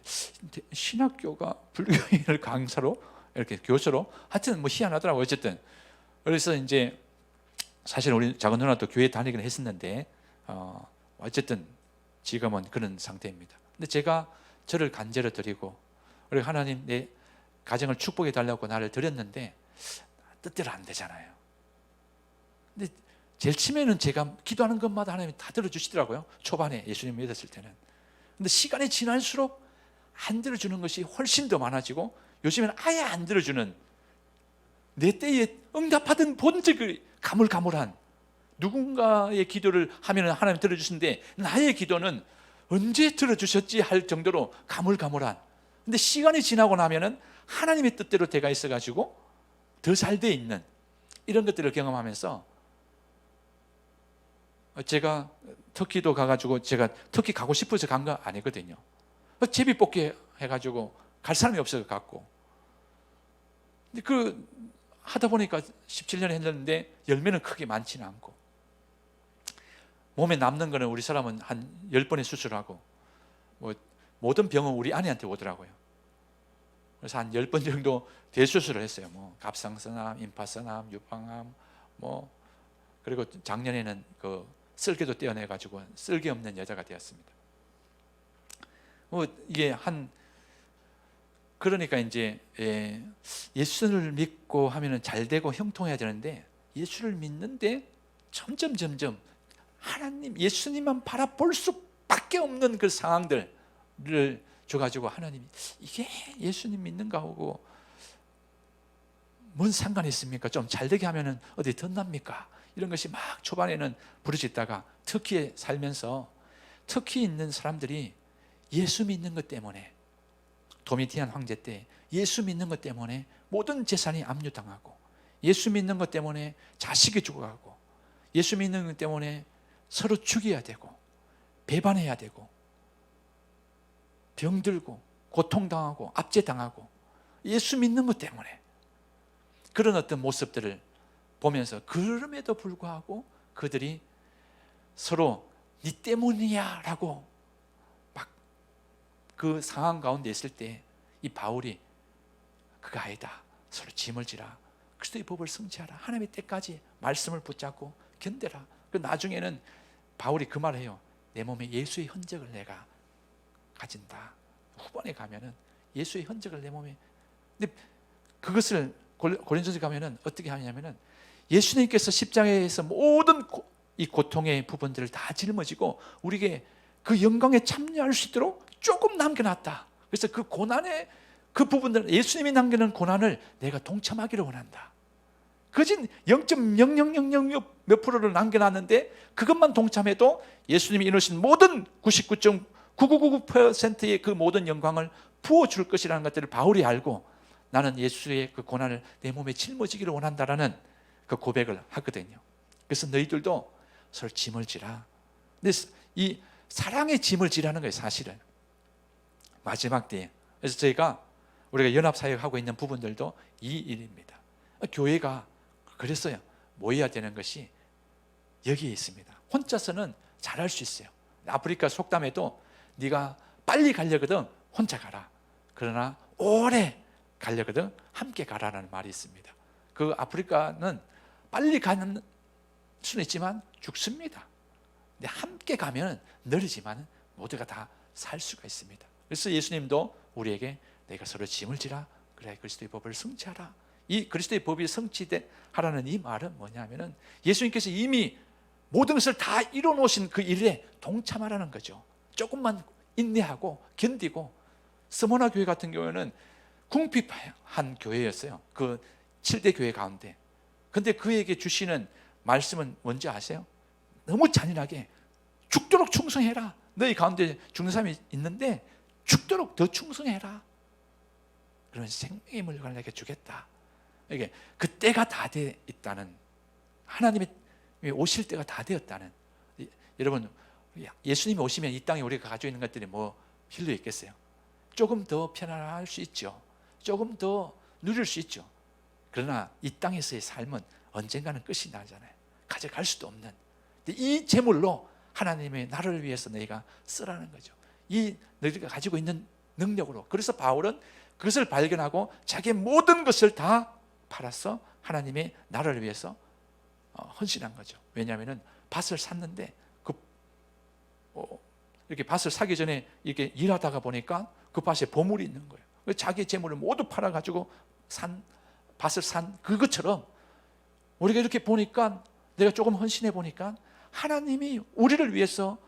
Speaker 2: 신학교가 불교인을 강사로 이렇게 교수로 하여튼 뭐 희한하더라고요. 어쨌든 그래서 이제 사실 우리 작은 누나도 교회 다니긴 했었는데 어쨌든 지금은 그런 상태입니다. 근데 제가 저를 간제로 드리고, 그리고 하나님 내 가정을 축복해 달라고 나를 드렸는데 뜻대로 안 되잖아요. 근데 제일 처음에는 제가 기도하는 것마다 하나님이 다 들어주시더라고요. 초반에 예수님 믿었을 때는. 근데 시간이 지날수록 안 들어주는 것이 훨씬 더 많아지고, 요즘에는 아예 안 들어주는, 내 때에 응답하던 본질이 가물가물한, 누군가의 기도를 하면 하나님 들어주시는데 나의 기도는 언제 들어주셨지 할 정도로 가물가물한, 근데 시간이 지나고 나면은 하나님의 뜻대로 돼가 있어가지고 더 잘 돼 있는 이런 것들을 경험하면서, 제가 터키도 가가지고, 제가 터키 가고 싶어서 간 거 아니거든요. 제비뽑기 해가지고 갈 사람이 없어서 갔고, 근데 하다 보니까 17년 했는데 열매는 크게 많지는 않고, 몸에 남는 거는 우리 사람은 한 10번의 수술하고, 뭐 모든 병은 우리 아내한테 오더라고요. 그래서 한 10번 정도 대수술을 했어요. 뭐 갑상선암, 임파선암, 유방암, 뭐 그리고 작년에는 쓸개도 떼어내가지고 쓸개 없는 여자가 되었습니다. 이게 그러니까 이제 예수를 믿고 하면은 잘 되고 형통해야 되는데, 예수를 믿는데 점점 하나님, 예수님만 바라볼 수밖에 없는 그 상황들을 줘가지고, 하나님이 이게 예수님 믿는 거하고 뭔 상관이 있습니까? 좀 잘 되게 하면은 어디 덧납니까? 이런 것이 막 초반에는 부르짖다가, 터키에 살면서 터키에 있는 사람들이 예수 믿는 것 때문에, 도미티안 황제 때 예수 믿는 것 때문에 모든 재산이 압류당하고, 예수 믿는 것 때문에 자식이 죽어가고, 예수 믿는 것 때문에 서로 죽여야 되고 배반해야 되고 병들고 고통당하고 압제당하고, 예수 믿는 것 때문에 그런 어떤 모습들을 보면서, 그럼에도 불구하고 그들이 서로 네 때문이야 라고 막 그 상황 가운데 있을 때, 이 바울이 그거 아니다, 서로 짐을 지라, 그리스도의 법을 성취하라, 하나님의 때까지 말씀을 붙잡고 견뎌라. 그 나중에는 바울이 그 말을 해요. 내 몸에 예수의 흔적을 내가 가진다. 후반에 가면은 예수의 흔적을 내 몸에. 근데 그것을 고린도서 가면은 어떻게 하냐면은, 예수님께서 십자가에서 모든 이 고통의 부분들을 다 짊어지고 우리에게 그 영광에 참여할 수 있도록 조금 남겨놨다. 그래서 그 고난의 그 부분들, 예수님이 남기는 고난을 내가 동참하기를 원한다. 그진 0.0000 몇 프로를 남겨놨는데, 그것만 동참해도 예수님이 이루신 모든 99.9999%의 그 모든 영광을 부어줄 것이라는 것들을 바울이 알고, 나는 예수의 그 고난을 내 몸에 짊어지기를 원한다라는 그 고백을 하거든요. 그래서 너희들도 서로 짐을 지라. 근데 이 사랑의 짐을 지라는 거예요, 사실은. 마지막 때에. 그래서 우리가 연합사역하고 있는 부분들도 이 일입니다. 교회가 그랬어요. 모여야 되는 것이 여기에 있습니다. 혼자서는 잘할 수 있어요. 아프리카 속담에도 네가 빨리 가려거든 혼자 가라. 그러나 오래 가려거든 함께 가라라는 말이 있습니다. 그 아프리카는 빨리 가는 수는 있지만 죽습니다. 근데 함께 가면 느리지만 모두가 다 살 수가 있습니다. 그래서 예수님도 우리에게 내가 서로 짐을 지라. 그래야 그리스도의 법을 성취하라. 이 그리스도의 법이 성취하라는 이 말은 뭐냐면은 예수님께서 이미 모든 것을 다 이뤄놓으신 그 일에 동참하라는 거죠. 조금만 인내하고 견디고, 스모나 교회 같은 경우에는 궁핍한 교회였어요. 그 7대 교회 가운데. 근데 그에게 주시는 말씀은 뭔지 아세요? 너무 잔인하게 죽도록 충성해라. 너희 가운데 죽는 사람이 있는데 죽도록 더 충성해라. 그러면 생명의 물건을 내게 주겠다. 이게 그 때가 다 돼 있다는, 하나님의 오실 때가 다 되었다는. 여러분, 예수님이 오시면 이 땅에 우리가 가지고 있는 것들이 뭐 필요 있겠어요? 조금 더 편안할 수 있죠. 조금 더 누릴 수 있죠. 그러나 이 땅에서의 삶은 언젠가는 끝이 나잖아요. 가져갈 수도 없는. 근데 이 재물로 하나님의 나라를 위해서 너희가 쓰라는 거죠. 이 너희가 가지고 있는 능력으로. 그래서 바울은 그것을 발견하고 자기의 모든 것을 다 팔아서 하나님의 나라를 위해서 헌신한 거죠. 왜냐하면 밭을 샀는데 이렇게 밭을 사기 전에 이렇게 일하다가 보니까 그 밭에 보물이 있는 거예요. 자기 재물을 모두 팔아가지고 밭을 산 그것처럼 우리가 이렇게 보니까, 내가 조금 헌신해 보니까 하나님이 우리를 위해서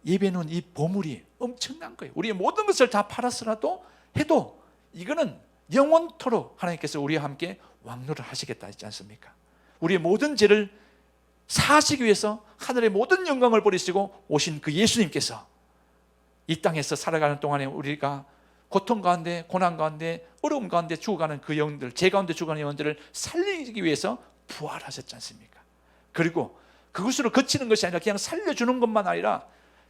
Speaker 2: 예배해 놓은 이 보물이 엄청난 거예요. 우리의 모든 것을 다 팔았으라도 해도 이거는 영원토록 하나님께서 우리와 함께 왕노를 하시겠다 했지 않습니까? 우리의 모든 죄를 사하시기 위해서 하늘의 모든 영광을 버리시고 오신 그 예수님께서 이 땅에서 살아가는 동안에 우리가 고통 가운데, 고난 가운데, 어려움 가운데 죽어가는 그 영들, 죄 가운데 죽어가는 영들을 살리기 위해서 부활하셨지 않습니까? 그리고 그것으로 그치는 것이 아니라 그냥 살려주는 것만 아니라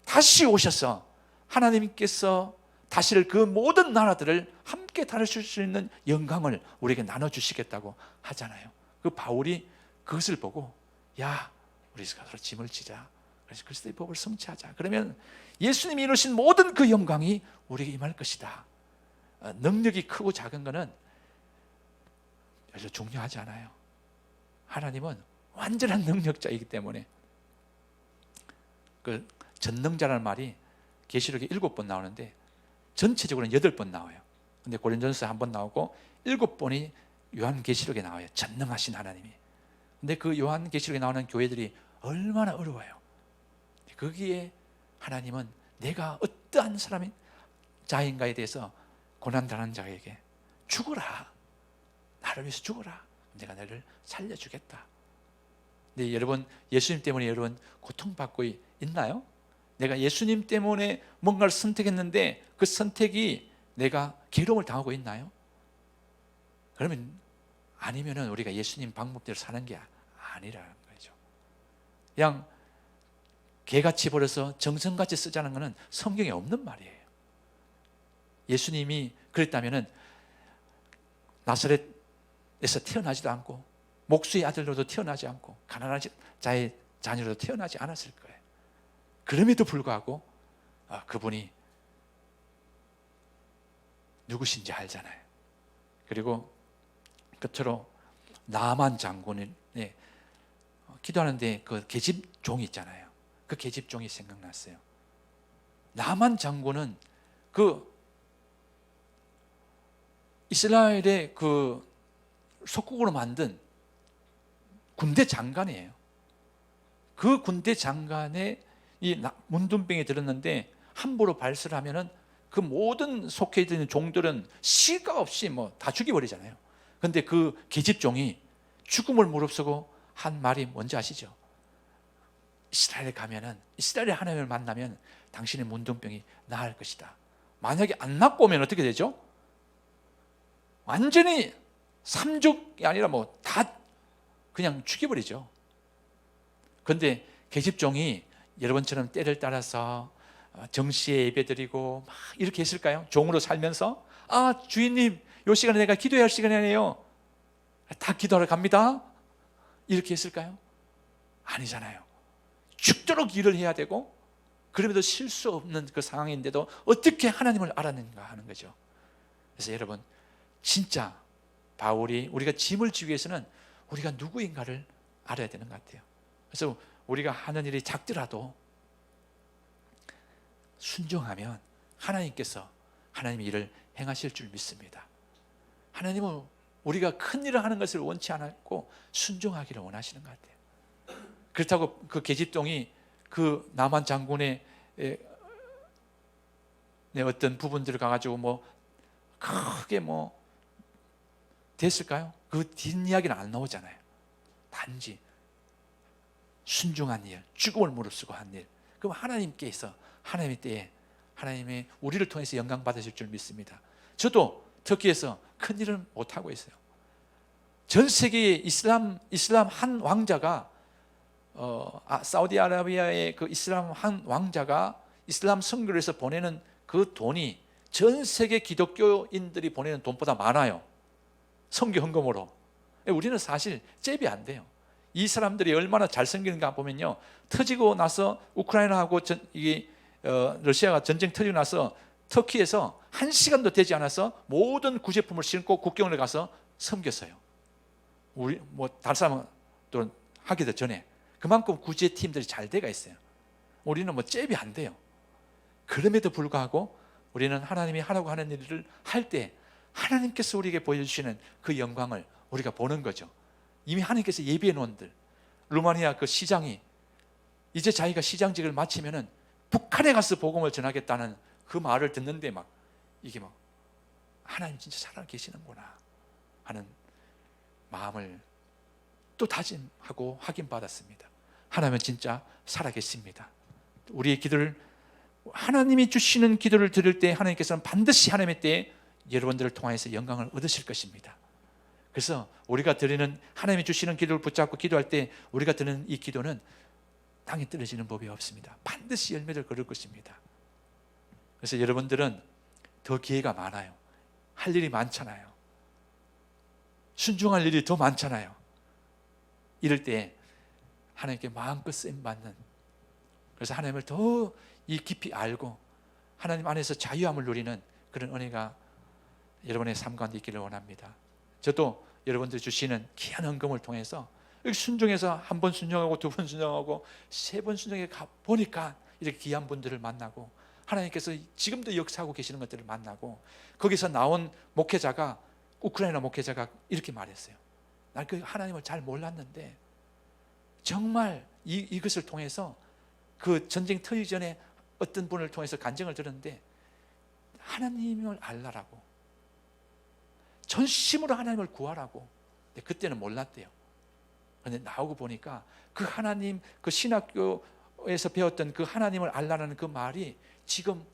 Speaker 2: 다시 오셔서 하나님께서 다시를 그 모든 나라들을 함께 다루실 수 있는 영광을 우리에게 나눠주시겠다고 하잖아요. 그 바울이 그것을 보고, 야, 우리가 서로 짐을 지자. 그래서 그리스도의 법을 성취하자. 그러면 예수님이 이루신 모든 그 영광이 우리에게 임할 것이다. 능력이 크고 작은 것은 별로 중요하지 않아요. 하나님은 완전한 능력자이기 때문에. 그 전능자라는 말이 계시록에 7번 나오는데 전체적으로는 8번 나와요. 근데 고린도전서에 1번 나오고 7번이 요한계시록에 나와요. 전능하신 하나님이. 근데 그 요한계시록에 나오는 교회들이 얼마나 어려워요. 거기에 하나님은 내가 어떠한 사람인 자인가에 대해서 고난당하는 자에게 죽어라, 나를 위해서 죽어라, 내가 너를 살려주겠다. 근데 여러분, 예수님 때문에 여러분 고통받고 있나요? 내가 예수님 때문에 뭔가를 선택했는데 그 선택이 내가 괴로움을 당하고 있나요? 그러면 아니면은 우리가 예수님 방법대로 사는 게 아니라는 거죠. 그냥 개같이 버려서 정성같이 쓰자는 것은 성경에 없는 말이에요. 예수님이 그랬다면은 나사렛에서 태어나지도 않고 목수의 아들로도 태어나지 않고 가난한 자의 자녀로도 태어나지 않았을 거예요. 그럼에도 불구하고 그분이 누구신지 알잖아요. 그리고 끝으로 나만 장군의 기도하는데 그 계집종이 있잖아요. 그 계집종이 생각났어요. 나만 장군은 그 이스라엘의 그 속국으로 만든 군대 장관이에요. 그 군대 장관의 이 문둥병에 들었는데 함부로 발설을 하면은 그 모든 속해 있는 종들은 시가 없이 뭐 다 죽여버리잖아요. 그런데 그 계집종이 죽음을 무릅쓰고 한 말이 뭔지 아시죠? 이스라엘에 가면은, 이스라엘의 하나님을 만나면 당신의 문둥병이 나을 것이다. 만약에 안 낫고 오면 어떻게 되죠? 완전히 삼족이 아니라 뭐 다 그냥 죽여버리죠. 그런데 계집종이 여러분처럼 때를 따라서 정시에 예배드리고 막 이렇게 했을까요? 종으로 살면서 주인님, 이 시간에 내가 기도해야 할 시간이 아니에요, 다 기도하러 갑니다, 이렇게 했을까요? 아니잖아요. 죽도록 일을 해야 되고 그럼에도 실수 없는 그 상황인데도 어떻게 하나님을 알았는가 하는 거죠. 그래서 여러분, 진짜 바울이 우리가 짐을 지기 위해서는 우리가 누구인가를 알아야 되는 것 같아요. 그래서 우리가 하는 일이 작더라도 순종하면 하나님께서 하나님의 일을 행하실 줄 믿습니다. 하나님은 우리가 큰 일을 하는 것을 원치 않았고 순종하기를 원하시는 것 같아요. 그렇다고 그 계집동이 그 나만 장군의 어떤 부분들을 가가지고 뭐 크게 뭐 됐을까요? 그 뒷이야기는 안 나오잖아요. 단지 순종한 일, 죽음을 무릅쓰고 한 일. 그럼 하나님께서 하나님의 때에 하나님의 우리를 통해서 영광 받으실 줄 믿습니다. 저도 터키에서 큰 일을 못 하고 있어요. 전 세계에 이슬람 한 왕자가 사우디아라비아의 그 이슬람 한 왕자가 이슬람 선교를 해서 보내는 그 돈이 전 세계 기독교인들이 보내는 돈보다 많아요. 선교 헌금으로. 우리는 사실 잽이 안 돼요. 이 사람들이 얼마나 잘 섬기는가 보면요, 터지고 나서 우크라이나하고 러시아가 전쟁 터지고 나서 터키에서 1시간도 되지 않아서 모든 구제품을 싣고 국경을 가서 섬겼어요. 우리 뭐 다른 사람은 또 하기도 전에 그만큼 구제팀들이 잘 돼가 있어요. 우리는 뭐 잽이 안 돼요. 그럼에도 불구하고 우리는 하나님이 하라고 하는 일을 할 때 하나님께서 우리에게 보여주시는 그 영광을 우리가 보는 거죠. 이미 하나님께서 예비해 놓은들, 루마니아 그 시장이 이제 자기가 시장직을 마치면은 북한에 가서 복음을 전하겠다는 그 말을 듣는데 막 이게 막 하나님 진짜 살아 계시는구나 하는 마음을 또 다짐하고 확인받았습니다. 하나님은 진짜 살아 계십니다. 우리의 기도를, 하나님이 주시는 기도를 들을 때 하나님께서는 반드시 하나님의 때에 여러분들을 통해서 영광을 얻으실 것입니다. 그래서 우리가 드리는, 하나님이 주시는 기도를 붙잡고 기도할 때 우리가 드리는 이 기도는 땅에 떨어지는 법이 없습니다. 반드시 열매를 거둘 것입니다. 그래서 여러분들은 더 기회가 많아요. 할 일이 많잖아요. 순종할 일이 더 많잖아요. 이럴 때 하나님께 마음껏 쓰임받는, 그래서 하나님을 더 깊이 알고 하나님 안에서 자유함을 누리는 그런 은혜가 여러분의 삶 가운데 있기를 원합니다. 저도 여러분들 주시는 귀한 헌금을 통해서 순종해서 한 번 순종하고 두 번 순종하고 세 번 순종해 가 보니까 이렇게 귀한 분들을 만나고 하나님께서 지금도 역사하고 계시는 것들을 만나고, 거기서 나온 목회자가, 우크라이나 목회자가 이렇게 말했어요. 난 그 하나님을 잘 몰랐는데 정말 이것을 통해서 그 전쟁 터지기 전에 어떤 분을 통해서 간증을 들었는데 하나님을 알라라고, 전심으로 하나님을 구하라고. 근데 그때는 몰랐대요. 그런데 나오고 보니까 그 하나님, 그 신학교에서 배웠던 그 하나님을 알라는 그 말이 지금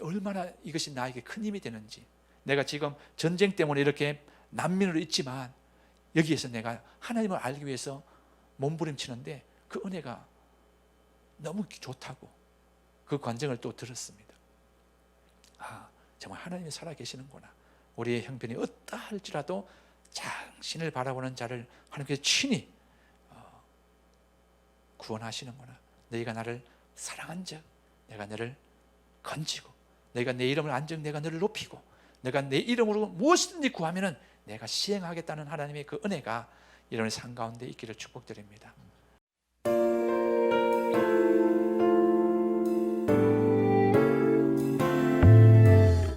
Speaker 2: 얼마나 이것이 나에게 큰 힘이 되는지, 내가 지금 전쟁 때문에 이렇게 난민으로 있지만 여기에서 내가 하나님을 알기 위해서 몸부림치는데 그 은혜가 너무 좋다고 그 관정을 또 들었습니다. 아, 정말 하나님이 살아계시는구나. 우리의 형편이 어떠 할지라도 당신을 바라보는 자를 하나님께서 친히 구원하시는구나. 너희가 나를 사랑한 적 내가 너를 건지고, 내가 내 이름을 안 적 내가 너를 높이고, 내가 내 이름으로 무엇이든지 구하면은 내가 시행하겠다는 하나님의 그 은혜가 여러분의 삶 가운데 있기를 축복드립니다.